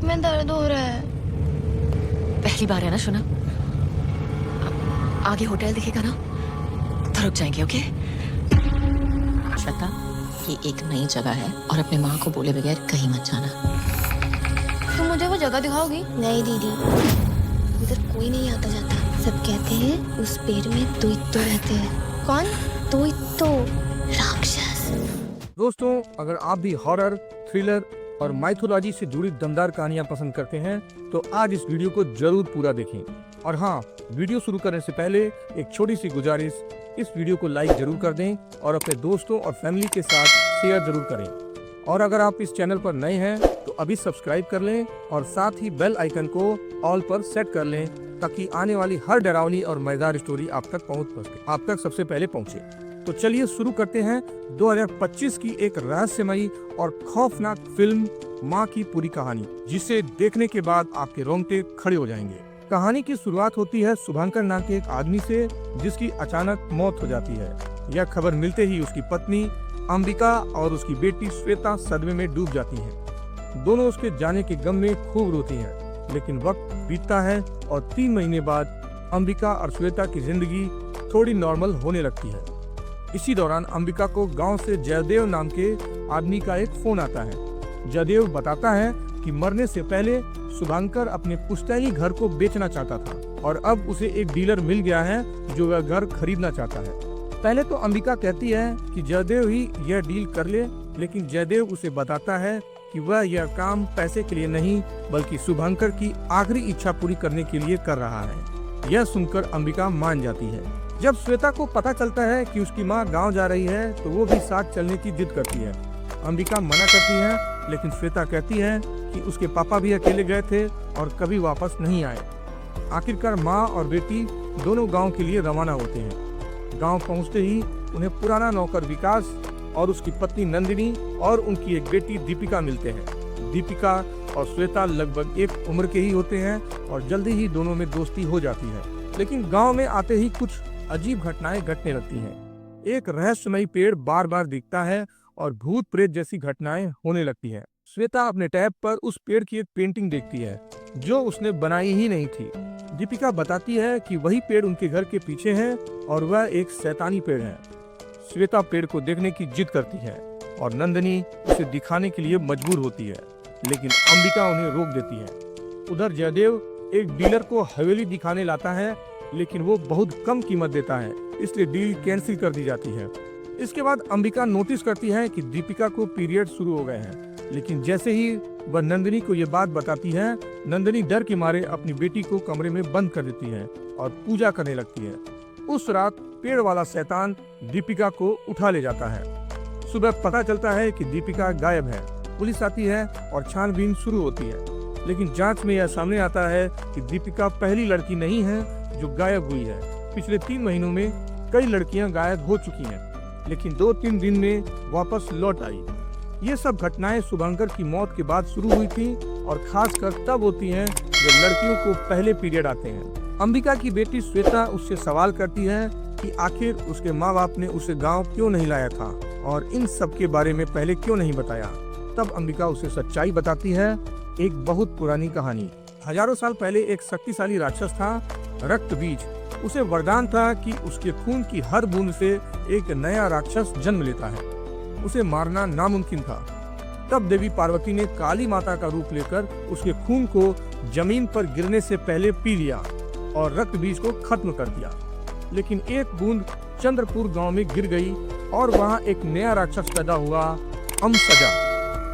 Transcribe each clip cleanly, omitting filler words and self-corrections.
पेट में दर्द हो रहा है। पहली बार है ना सुना? आगे होटल दिखेगा ना तो रुक जाएंगे, ओके? श्वेता, ये एक नई जगह है और अपने माँ को बोले बगैर कहीं मत जाना। तुम मुझे वो जगह दिखाओगी? नहीं दीदी, उधर कोई नहीं आता जाता। सब कहते हैं उस पेड़ में दुइत्तो रहते हैं। कौन? दुइत्तो राक्षस। दोस्तों, अगर आप भी हॉरर, थ्रिलर और माइथोलॉजी से जुड़ी दमदार कहानियां पसंद करते हैं तो आज इस वीडियो को जरूर पूरा देखें। और हाँ, वीडियो शुरू करने से पहले एक छोटी सी गुजारिश, इस वीडियो को लाइक जरूर कर दें और अपने दोस्तों और फैमिली के साथ शेयर जरूर करें। और अगर आप इस चैनल पर नए हैं तो अभी सब्सक्राइब कर लें और साथ ही बेल आइकन को ऑल पर सेट कर लें ताकि आने वाली हर डरावनी और मजेदार स्टोरी आप तक सबसे पहले पहुंचे। तो चलिए शुरू करते हैं 2025 की एक रहस्यमयी और खौफनाक फिल्म माँ की पूरी कहानी, जिसे देखने के बाद आपके रोंगटे खड़े हो जाएंगे। कहानी की शुरुआत होती है शुभांकर नाम के एक आदमी से, जिसकी अचानक मौत हो जाती है। यह खबर मिलते ही उसकी पत्नी अंबिका और उसकी बेटी श्वेता सदमे में डूब जाती हैं। दोनों उसके जाने के गम में खूब रोती हैं, लेकिन वक्त बीतता है और 3 महीने बाद अंबिका और श्वेता की जिंदगी थोड़ी नॉर्मल होने लगती है। इसी दौरान अंबिका को गांव से जयदेव नाम के आदमी का एक फोन आता है। जयदेव बताता है कि मरने से पहले शुभांकर अपने पुश्तैनी घर को बेचना चाहता था और अब उसे एक डीलर मिल गया है जो वह घर खरीदना चाहता है। पहले तो अंबिका कहती है कि जयदेव ही यह डील कर ले, लेकिन जयदेव उसे बताता है कि वह यह काम पैसे के लिए नहीं बल्कि शुभांकर की आखिरी इच्छा पूरी करने के लिए कर रहा है। यह सुनकर अंबिका मान जाती है। जब श्वेता को पता चलता है कि उसकी माँ गांव जा रही है तो वो भी साथ चलने की जिद करती है। अंबिका मना करती है, लेकिन श्वेता कहती है कि उसके पापा भी अकेले गए थे और कभी वापस नहीं आए। आखिरकार माँ और बेटी दोनों गांव के लिए रवाना होते हैं। गांव पहुंचते ही उन्हें पुराना नौकर विकास और उसकी पत्नी नंदिनी और उनकी एक बेटी दीपिका मिलते हैं। दीपिका और श्वेता लगभग एक उम्र के ही होते हैं और जल्दी ही दोनों में दोस्ती हो जाती है। लेकिन गांव में आते ही कुछ अजीब घटनाएं घटने लगती हैं। एक रहस्यमयी पेड़ बार बार दिखता है और भूत प्रेत जैसी घटनाएं होने लगती हैं। श्वेता अपने टैब पर उस पेड़ की एक पेंटिंग देखती है जो उसने बनाई ही नहीं थी। दीपिका बताती है कि वही पेड़ उनके घर के पीछे है और वह एक शैतानी पेड़ है। श्वेता पेड़ को देखने की जिद करती है और नंदिनी उसे दिखाने के लिए मजबूर होती है, लेकिन अंबिका उन्हें रोक देती है। उधर जयदेव एक डीलर को हवेली दिखाने लाता है, लेकिन वो बहुत कम कीमत देता है, इसलिए डील कैंसिल कर दी जाती है। इसके बाद अंबिका नोटिस करती है कि दीपिका को पीरियड शुरू हो गए हैं, लेकिन जैसे ही वह नंदिनी को ये बात बताती है, नंदिनी डर के मारे अपनी बेटी को कमरे में बंद कर देती है और पूजा करने लगती है। उस रात पेड़ वाला शैतान दीपिका को उठा ले जाता है। सुबह पता चलता है कि दीपिका गायब है। पुलिस आती है और छानबीन शुरू होती है, लेकिन जांच में यह सामने आता है कि दीपिका पहली लड़की नहीं है जो गायब हुई है। पिछले 3 महीनों में कई लड़कियां गायब हो चुकी हैं, लेकिन 2-3 दिन में वापस लौट आई। ये सब घटनाएं शुभांकर की मौत के बाद शुरू हुई थी और खासकर तब होती हैं जब लड़कियों को पहले पीरियड आते हैं। अंबिका की बेटी श्वेता उससे सवाल करती है कि आखिर उसके माँ बाप ने उसे गाँव क्यों नहीं लाया था और इन सब के बारे में पहले क्यों नहीं बताया। तब अंबिका उसे सच्चाई बताती है, एक बहुत पुरानी कहानी। हजारों साल पहले एक शक्तिशाली राक्षस था, रक्त बीज। उसे वरदान था कि उसके खून की हर बूंद से एक नया राक्षस जन्म लेता है। उसे मारना नामुमकिन था। तब देवी पार्वती ने काली माता का रूप लेकर उसके खून को जमीन पर गिरने से पहले पी लिया और रक्त बीज को खत्म कर दिया। लेकिन एक बूंद चंद्रपुर गांव में गिर गई और वहां एक नया राक्षस पैदा हुआ, अमसजा।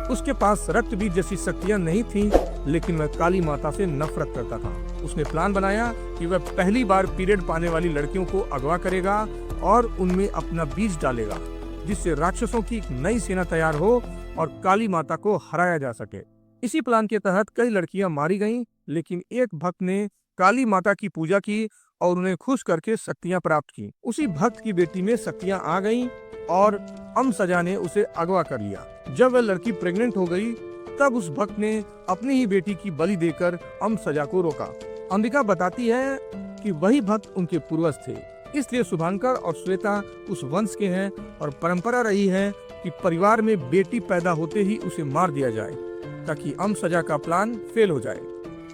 उसके पास रक्त बीज जैसी शक्तियां नहीं थीं, लेकिन वह काली माता से नफरत करता था। उसने प्लान बनाया कि वह पहली बार पीरियड पाने वाली लड़कियों को अगवा करेगा और उनमें अपना बीज डालेगा, जिससे राक्षसों की एक नई सेना तैयार हो और काली माता को हराया जा सके। इसी प्लान के तहत कई लड़कियां मारी गईं, लेकिन एक भक्त ने काली माता की पूजा की और उन्हें खुश करके शक्तियां प्राप्त की। उसी भक्त की बेटी में शक्तियां आ गईं और अमसजा ने उसे अगवा कर लिया। जब वह लड़की प्रेग्नेंट हो गई, तब उस भक्त ने अपनी ही बेटी की बलि देकर अमसजा को रोका। अंबिका बताती है कि वही भक्त उनके पूर्वज थे, इसलिए शुभांकर और श्वेता उस वंश के हैं और परंपरा रही है कि परिवार में बेटी पैदा होते ही उसे मार दिया जाए। ताकि अमसजा का प्लान फेल हो जाए।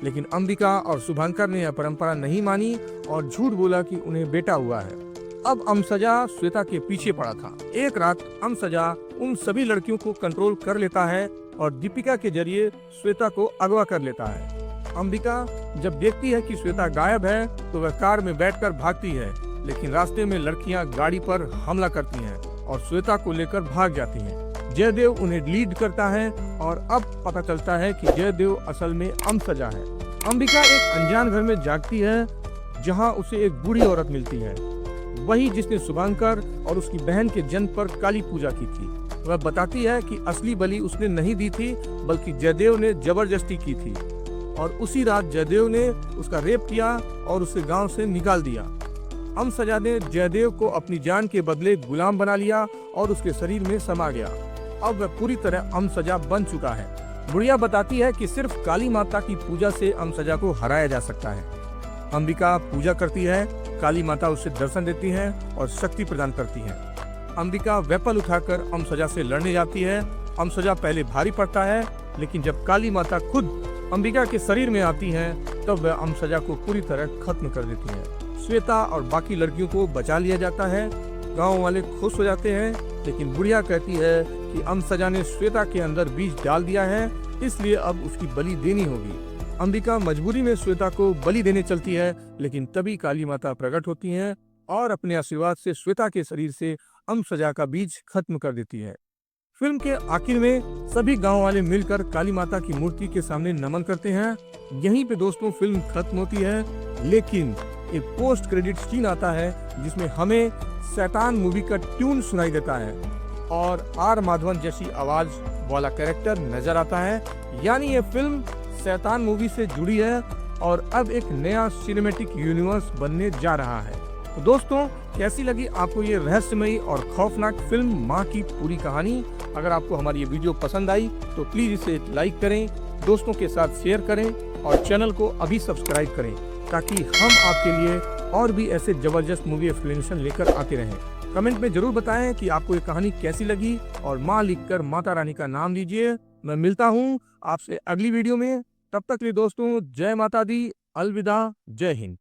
लेकिन अंबिका और शुभंकर ने यह परंपरा नहीं मानी और झूठ बोला कि उन्हें बेटा हुआ है। अब अमसजा श्वेता के पीछे पड़ा था। एक रात अमसजा उन सभी लड़कियों को कंट्रोल कर लेता है और दीपिका के जरिए श्वेता को अगवा कर लेता है। अंबिका जब देखती है कि श्वेता गायब है तो वह कार में बैठकर भागती है, लेकिन रास्ते में लड़कियां गाड़ी पर हमला करती हैं और श्वेता को लेकर भाग जाती हैं। जयदेव उन्हें लीड करता है और अब पता चलता है कि जयदेव असल में अमसजा है। अंबिका एक अनजान घर में जागती है जहां उसे एक बूढ़ी औरत मिलती है, वही जिसने शुभंकर और उसकी बहन के जन्म पर काली पूजा की थी। वह बताती है कि असली बलि उसने नहीं दी थी, बल्कि जयदेव ने जबरदस्ती की थी और उसी रात जयदेव ने उसका रेप किया और उसे गांव से निकाल दिया। अमसजा ने जयदेव को अपनी जान के बदले गुलाम बना लिया और उसके शरीर में समा गया। अब वह पूरी तरह अमसजा बन चुका है। बुढ़िया बताती है कि सिर्फ काली माता की पूजा से अमसजा को हराया जा सकता है। अंबिका पूजा करती है, काली माता उसे दर्शन देती है और शक्ति प्रदान करती है। अंबिका वेपन उठाकर अमसजा से लड़ने जाती है। अमसजा पहले भारी पड़ता है, लेकिन जब काली माता खुद अंबिका के शरीर में आती है तब वह अमसजा को पूरी तरह खत्म कर देती है। श्वेता और बाकी लड़कियों को बचा लिया जाता है। गांव वाले खुश हो जाते हैं, लेकिन बुढ़िया कहती है कि अमसजा ने श्वेता के अंदर बीज डाल दिया है, इसलिए अब उसकी बलि देनी होगी। अंबिका मजबूरी में श्वेता को बलि देने चलती है, लेकिन तभी काली माता प्रकट होती हैं और अपने आशीर्वाद से श्वेता के शरीर से अमसजा का बीज खत्म कर देती है। फिल्म के आखिर में सभी गांव वाले मिलकर काली माता की मूर्ति के सामने नमन करते हैं। यहीं पे दोस्तों फिल्म खत्म होती है, लेकिन एक पोस्ट क्रेडिट सीन आता है जिसमें हमें शैतान मूवी का ट्यून सुनाई देता है और आर माधवन जैसी आवाज वाला कैरेक्टर नजर आता है। यानी ये फिल्म शैतान मूवी से जुड़ी है और अब एक नया सिनेमैटिक यूनिवर्स बनने जा रहा है। तो दोस्तों कैसी लगी आपको ये रहस्यमयी और खौफनाक फिल्म माँ की पूरी कहानी? अगर आपको हमारी ये वीडियो पसंद आई तो प्लीज इसे लाइक करें, दोस्तों के साथ शेयर करें और चैनल को अभी सब्सक्राइब करें ताकि हम आपके लिए और भी ऐसे जबरदस्त मूवी एक्सप्लेनेशन लेकर आते रहें। कमेंट में जरूर बताएं कि आपको ये कहानी कैसी लगी और माँ लिखकर माता रानी का नाम दीजिए। मैं मिलता हूँ आपसे अगली वीडियो में, तब तक के लिए दोस्तों जय माता दी, अलविदा, जय हिंद।